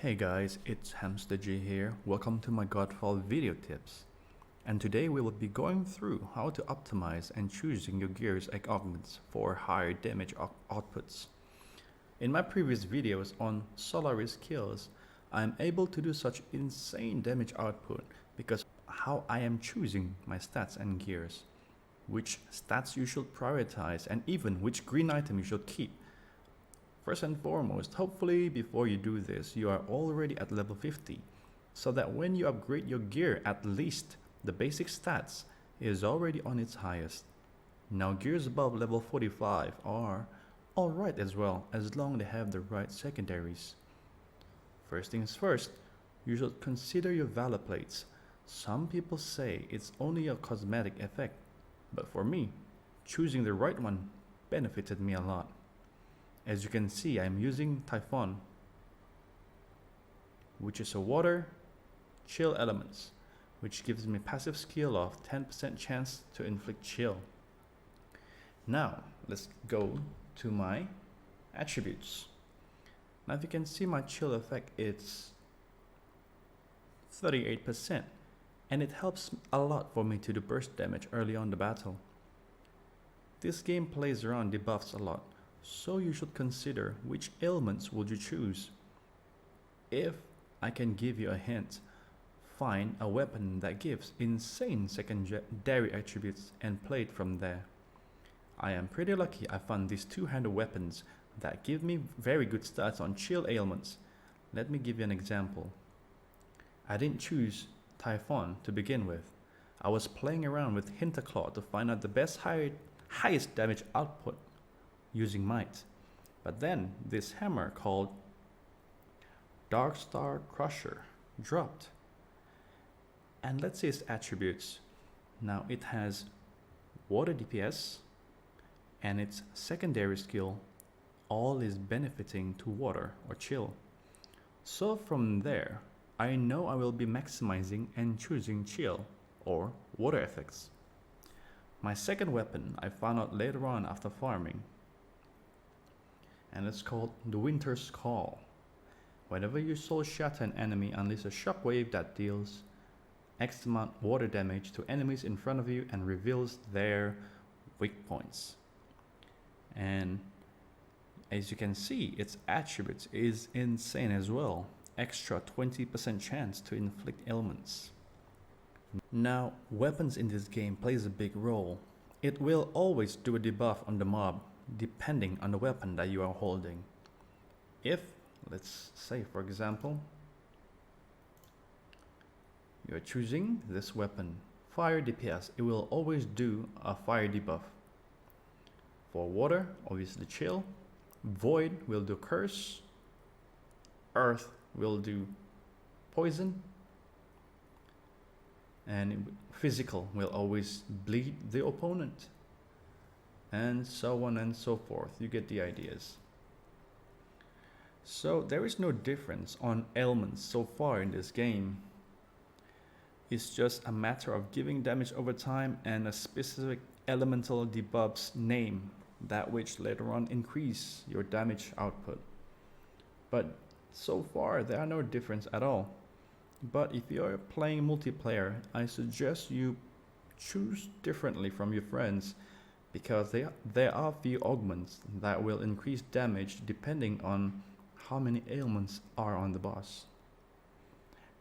Hey guys, it's Hamster G here. Welcome to my Godfall video tips. And today we will be going through how to optimize and choosing your gears and augments for higher damage outputs. In my previous videos on Solaris kills, I am able to do such insane damage output because how I am choosing my stats and gears, which stats you should prioritize, and even which green item you should keep. First and foremost, hopefully before you do this, you are already at level 50, so that when you upgrade your gear, at least the basic stats is already on its highest. Now gears above level 45 are alright as well, as long they have the right secondaries. First things first, you should consider your valor plates. Some people say it's only a cosmetic effect, but for me, choosing the right one benefited me a lot. As you can see, I'm using Typhon, which is a water chill elements, which gives me passive skill of 10% chance to inflict chill. Now, let's go to my attributes. Now if you can see my chill effect, it's 38%, and it helps a lot for me to do burst damage early on the battle. This game plays around debuffs a lot, so you should consider which ailments would you choose. If I can give you a hint, find a weapon that gives insane secondary attributes and play it from there. I am pretty lucky I found these two-handed weapons that give me very good stats on chill ailments. Let me give you an example. I didn't choose Typhon to begin with. I was playing around with Hinterclaw to find out the best highest damage output using might. But then this hammer called Darkstar Crusher dropped. And let's see its attributes. Now it has water DPS and its secondary skill all is benefiting to water or chill. So from there, I know I will be maximizing and choosing chill or water effects. My second weapon I found out later on after farming, and it's called the Winter's Call. Whenever you soul shatter an enemy, unleash a shockwave that deals X amount water damage to enemies in front of you and reveals their weak points. And as you can see, its attributes is insane as well. Extra 20% chance to inflict ailments. Now, weapons in this game plays a big role. It will always do a debuff on the mob depending on the weapon that you are holding. If, let's say for example, you are choosing this weapon, fire DPS, it will always do a fire debuff. For water, obviously chill. Void will do curse. Earth will do poison. And physical will always bleed the opponent. And so on and so forth. You get the ideas. So there is no difference on ailments so far in this game. It's just a matter of giving damage over time and a specific elemental debuff's name, that which later on increase your damage output. But so far there are no difference at all. But if you're playing multiplayer, I suggest you choose differently from your friends, because there are few augments that will increase damage depending on how many ailments are on the boss.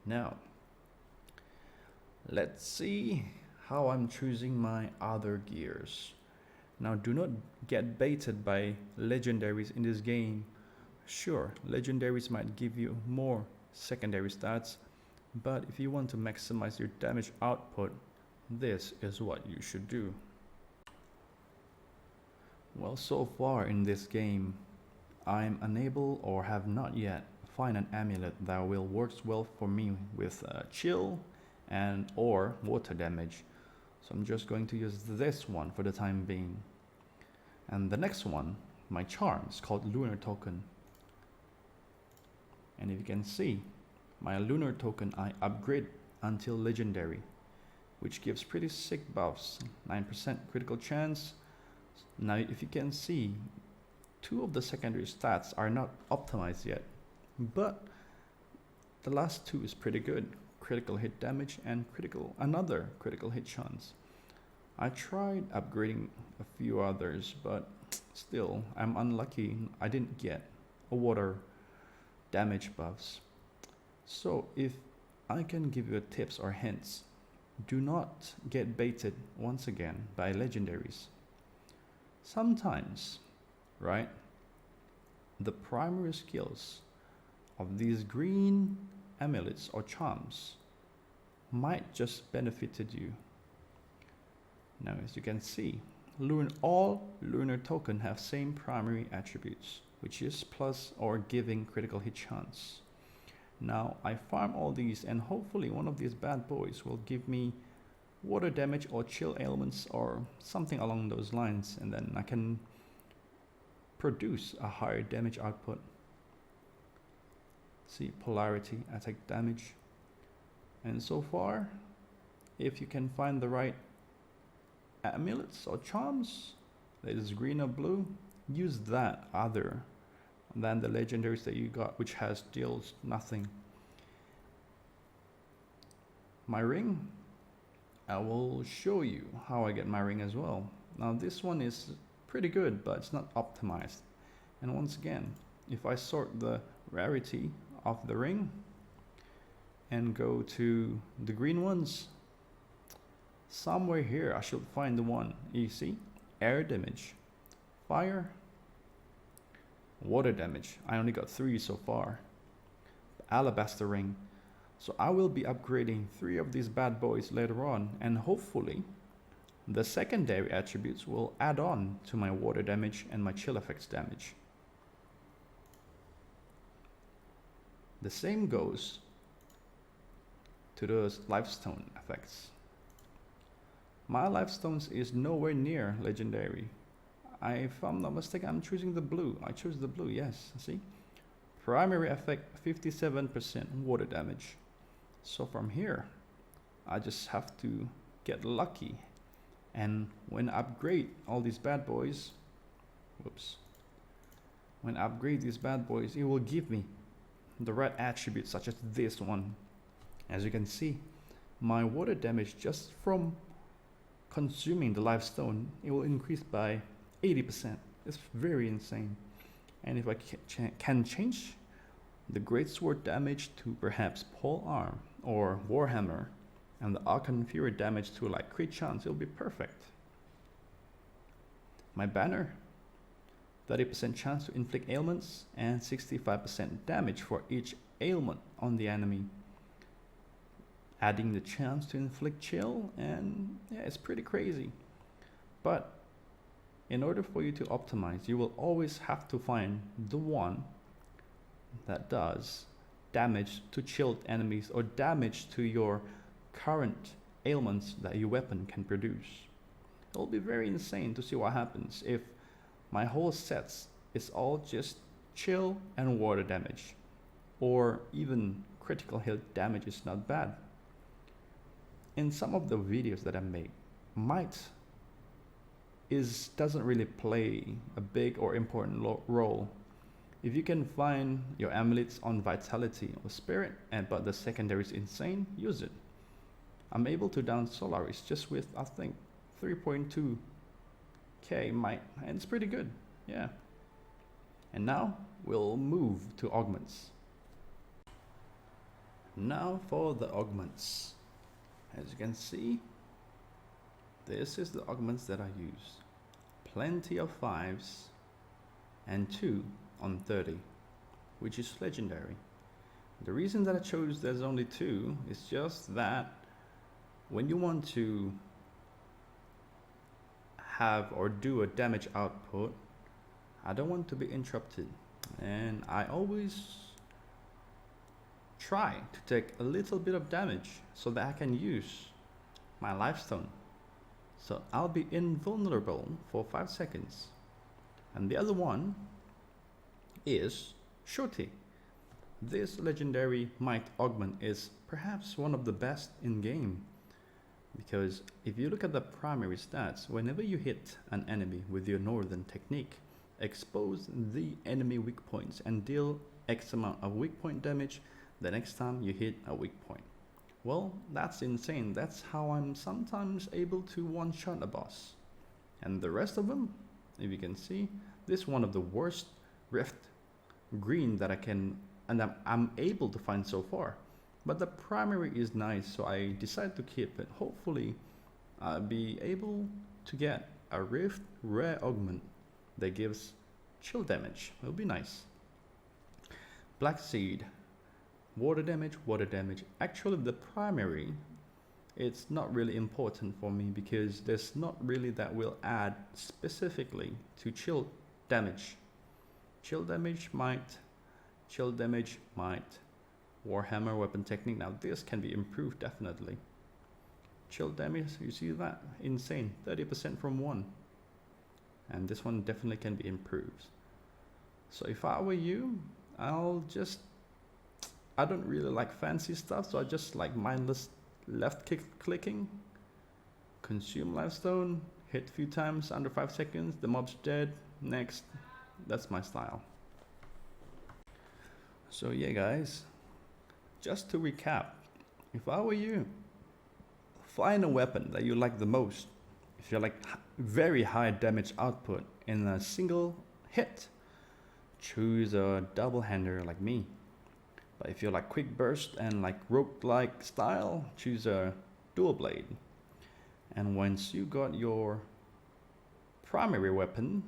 Now, let's see how I'm choosing my other gears. Now, do not get baited by legendaries in this game. Sure, legendaries might give you more secondary stats, but if you want to maximize your damage output, this is what you should do. Well, so far in this game, I'm unable or have not yet find an amulet that will work well for me with chill and or water damage. So I'm just going to use this one for the time being. And the next one, my charm, is called Lunar Token. And if you can see, my Lunar Token I upgrade until legendary, which gives pretty sick buffs. 9% critical chance. Now if you can see, two of the secondary stats are not optimized yet, but the last two is pretty good. Critical hit damage and another critical hit chance. I tried upgrading a few others, but still, I'm unlucky I didn't get a water damage buffs. So if I can give you tips or hints, do not get baited once again by legendaries. Sometimes, right, the primary skills of these green amulets or charms might just benefited you. Now, as you can see, all lunar token have same primary attributes, which is plus or giving critical hit chance. Now I farm all these, and hopefully one of these bad boys will give me water damage or chill ailments or something along those lines, and then I can produce a higher damage output. See, polarity, attack damage. And so far, if you can find the right amulets or charms that is green or blue, use that other than the legendaries that you got, which deals nothing. My ring, I will show you how I get my ring as well. Now this one is pretty good, but it's not optimized. And once again, if I sort the rarity of the ring and go to the green ones, somewhere here I should find the one. You see, air damage, fire, water damage. I only got 3 so far. Alabaster ring. So I will be upgrading 3 of these bad boys later on, and hopefully the secondary attributes will add on to my water damage and my chill effects damage. The same goes to those lifestone effects. My lifestones is nowhere near legendary. If I'm not mistaken, I'm choosing the blue. I chose the blue, yes, see? Primary effect, 57% water damage. So from here, I just have to get lucky. And when I upgrade all these bad boys, when I upgrade these bad boys, it will give me the right attributes, such as this one. As you can see, my water damage just from consuming the lifestone, it will increase by 80%. It's very insane. And if I can change the greatsword damage to perhaps pole arm or warhammer, and the Archon Fury damage to like crit chance, it'll be perfect. My banner, 30% chance to inflict ailments and 65% damage for each ailment on the enemy, adding the chance to inflict chill, and yeah, it's pretty crazy. But in order for you to optimize, you will always have to find the one that does damage to chilled enemies or damage to your current ailments that your weapon can produce. It'll be very insane to see what happens if my whole sets is all just chill and water damage, or even critical hit damage is not bad. In some of the videos that I make, might doesn't really play a big or important role. If you can find your amulets on vitality or spirit, but the secondary is insane, use it. I'm able to down Solaris just with, I think, 3.2k might, and it's pretty good, yeah. And now we'll move to augments. Now for the augments. As you can see, this is the augments that I use. Plenty of 5s and 2 on 30, which is legendary. The reason that I chose there's only 2 is just that when you want to have or do a damage output, I don't want to be interrupted, and I always try to take a little bit of damage so that I can use my lifestone. So I'll be invulnerable for 5 seconds. And the other one is Shorty. This legendary might augment is perhaps one of the best in game, because if you look at the primary stats, whenever you hit an enemy with your northern technique, expose the enemy weak points and deal X amount of weak point damage, the next time you hit a weak point. Well, that's insane. That's how I'm sometimes able to one-shot a boss. And the rest of them, if you can see, this is one of the worst Rift green that I'm able to find so far. But the primary is nice, so I decided to keep it. Hopefully I'll be able to get a Rift rare augment that gives chill damage. It'll be nice. Black Seed, water damage. Actually the primary, it's not really important for me because there's not really that will add specifically to chill damage. Chill damage might, Warhammer weapon technique. Now this can be improved definitely. Chill damage, you see that? Insane, 30% from 1. And this one definitely can be improved. So if I were you, I don't really like fancy stuff, so I just like mindless left clicking, consume lifestone, hit a few times under 5 seconds, the mob's dead, next. That's my style. So yeah guys, just to recap, if I were you, find a weapon that you like the most. If you like very high damage output in a single hit, choose a double hander like me. But if you like quick burst and like rogue-like style, choose a dual blade. And once you got your primary weapon,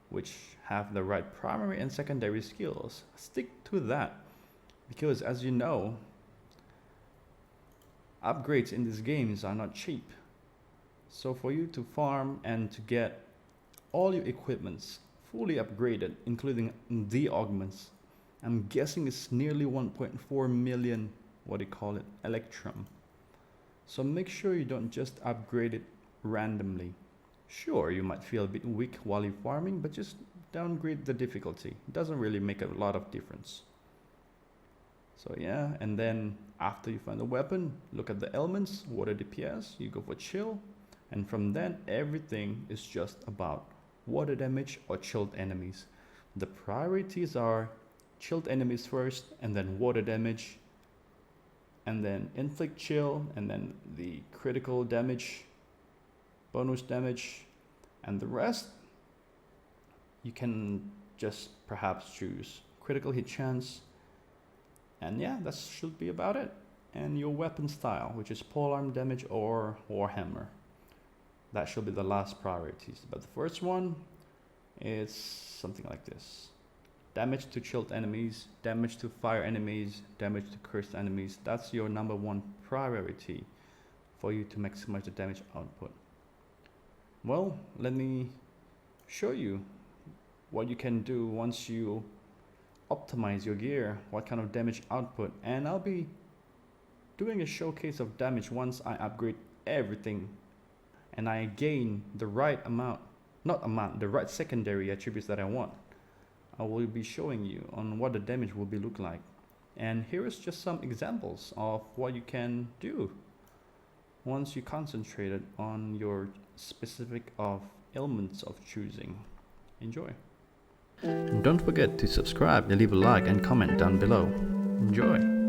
which have the right primary and secondary skills, stick to that. Because as you know, upgrades in these games are not cheap. So for you to farm and to get all your equipments fully upgraded, including the augments, I'm guessing it's nearly 1.4 million, Electrum. So make sure you don't just upgrade it randomly. Sure, you might feel a bit weak while you're farming, but just downgrade the difficulty. It doesn't really make a lot of difference. So yeah, and then after you find the weapon, look at the elements, water DPS, you go for chill, and from then everything is just about water damage or chilled enemies. The priorities are chilled enemies first, and then water damage, and then inflict chill, and then the critical damage, bonus damage, and the rest you can just perhaps choose critical hit chance. And yeah, that should be about it. And your weapon style, which is polearm damage or Warhammer. That should be the last priorities. But the first one is something like this. Damage to chilled enemies, damage to fire enemies, damage to cursed enemies. That's your number one priority for you to maximize the damage output. Well, let me show you what you can do once you optimize your gear, what kind of damage output. And I'll be doing a showcase of damage once I upgrade everything and I gain the right the right secondary attributes that I want. I will be showing you on what the damage will be look like. And here is just some examples of what you can do once you concentrated on your specific of elements of choosing. Enjoy. And don't forget to subscribe and leave a like and comment down below. Enjoy.